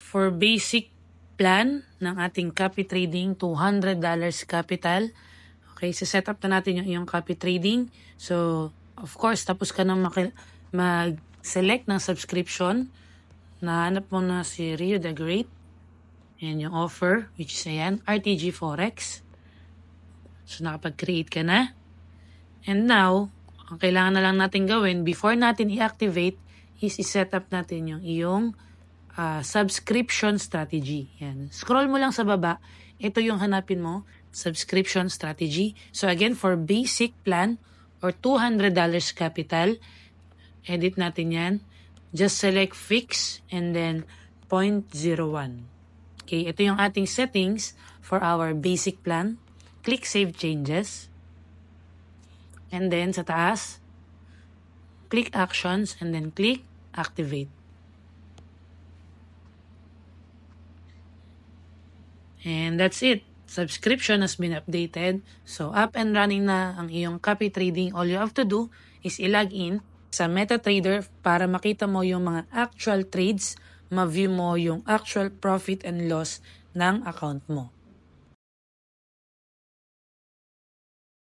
For basic plan ng ating copy trading, $200 capital. Okay, set up na natin yung iyong copy trading. So, of course, tapos ka na mag-select ng subscription. Nahanap mo na si Rio the Great. Ayan yung offer, which is ayan, RTG Forex. So, nakapag-create ka na. And now, ang kailangan na lang natin gawin, before natin i-activate, is i-set up natin yung iyong subscription strategy. Yan. Scroll mo lang sa baba. Ito yung hanapin mo, subscription strategy. So again, for basic plan or $200 capital, edit natin yan. Just select fix and then 0.01. Okay, ito yung ating settings for our basic plan. Click Save Changes. And then sa taas, click Actions and then click Activate. And that's it. Subscription has been updated. So, up and running na ang iyong copy trading. All you have to do is i-log in sa MetaTrader para makita mo yung mga actual trades, ma-view mo yung actual profit and loss ng account mo.